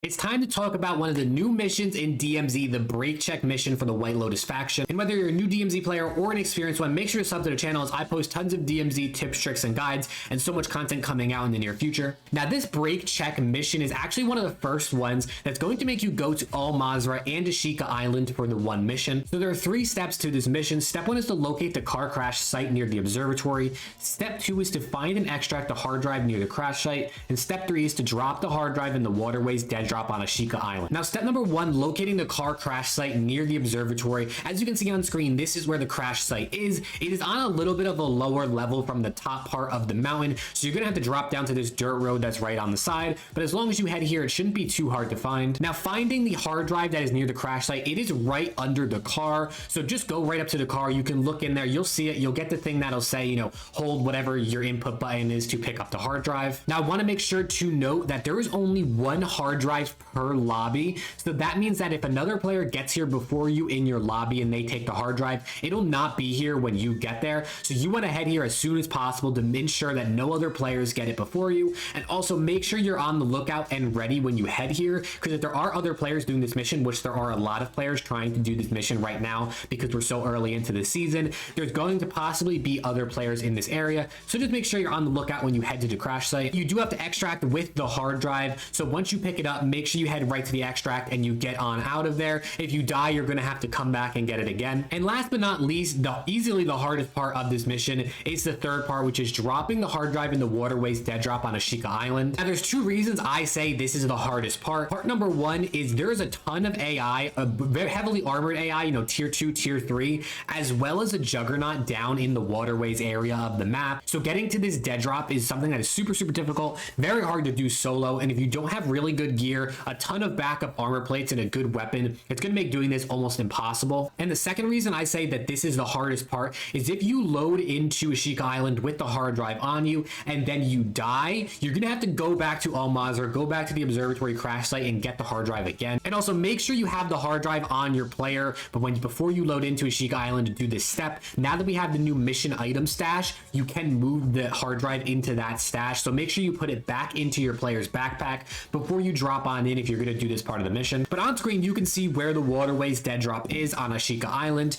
It's time to talk about one of the new missions in DMZ, the brake check mission for the White Lotus faction. And whether you're a new DMZ player or an experienced one, make sure to sub to the channel as I post tons of DMZ tips, tricks, and guides, and so much content coming out in the near future. Now, this brake check mission is actually one of the first ones that's going to make you go to Al Mazrah and ASHIKA Island for the one mission. So there are 3 steps to this mission. Step 1 is to locate the car crash site near the observatory. Step 2 is to find and extract the hard drive near the crash site. And step 3 is to drop the hard drive in the waterways dead drop on ASHIKA Island. Now, step number 1, locating the car crash site near the observatory. As you can see on screen, this is where the crash site is. It is on a little bit of a lower level from the top part of the mountain, so you're gonna have to drop down to this dirt road that's right on the side, but as long as you head here, it shouldn't be too hard to find. Now, finding the hard drive that is near the crash site, it is right under the car, so just go right up to the car. You can look in there, you'll see it, you'll get the thing that'll say, you know, hold whatever your input button is to pick up the hard drive. Now, I want to make sure to note that there is only 1 hard drive per lobby, so that means that if another player gets here before you in your lobby and they take the hard drive, it'll not be here when you get there. So you want to head here as soon as possible to ensure that no other players get it before you, and also make sure you're on the lookout and ready when you head here, because if there are other players doing this mission, which there are a lot of players trying to do this mission right now because we're so early into the season, there's going to possibly be other players in this area, so just make sure you're on the lookout when you head to the crash site. You do have to extract with the hard drive, so once you pick it up, make sure you head right to the extract and you get on out of there. If you die, you're going to have to come back and get it again. And last but not least, easily the hardest part of this mission is the third part, which is dropping the hard drive in the waterways dead drop on ASHIKA Island. Now, there's 2 reasons I say this is the hardest part. Part number 1 is there's a ton of AI, a very heavily armored AI, you know, tier 2, tier 3, as well as a juggernaut down in the waterways area of the map. So getting to this dead drop is something that is super difficult, very hard to do solo, and if you don't have really good gear, a ton of backup armor plates, and a good weapon, it's going to make doing this almost impossible. And the second reason I say that this is the hardest part is if you load into ASHIKA Island with the hard drive on you and then you die, you're going to have to go back to Al Mazrah, go back to the observatory crash site and get the hard drive again. And also make sure you have the hard drive on your player, but before you load into ASHIKA Island to do this step, now that we have the new mission item stash, you can move the hard drive into that stash. So make sure you put it back into your player's backpack before you drop on in if you're going to do this part of the mission. But on screen, you can see where the waterways dead drop is on ASHIKA Island.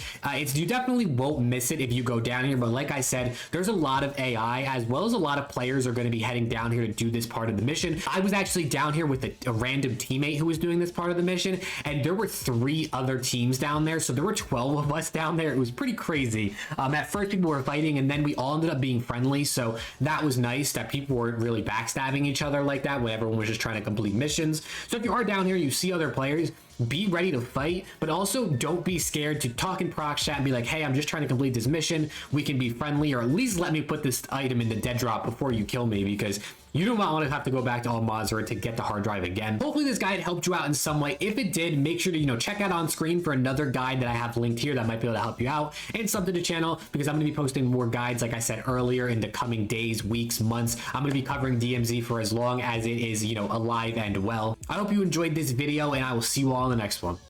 You definitely won't miss it if you go down here, but like I said, there's a lot of AI as well as a lot of players are going to be heading down here to do this part of the mission. I was actually down here with a random teammate who was doing this part of the mission, and there were 3 other teams down there, so there were 12 of us down there. It was pretty crazy. At first, people were fighting, and then we all ended up being friendly, so that was nice that people weren't really backstabbing each other like that when everyone was just trying to complete missions. So if you are down here, you see other players, be ready to fight, but also don't be scared to talk in proc chat and be like, hey, I'm just trying to complete this mission. We can be friendly, or at least let me put this item in the dead drop before you kill me, because you do not want to have to go back to Al Mazrah to get the hard drive again. Hopefully this guide helped you out in some way. If it did, make sure to, you know, check out on screen for another guide that I have linked here that might be able to help you out, and sub to the channel because I'm going to be posting more guides, like I said earlier, in the coming days, weeks, months. I'm going to be covering DMZ for as long as it is, you know, alive and well. I hope you enjoyed this video, and I will see you all in the next one.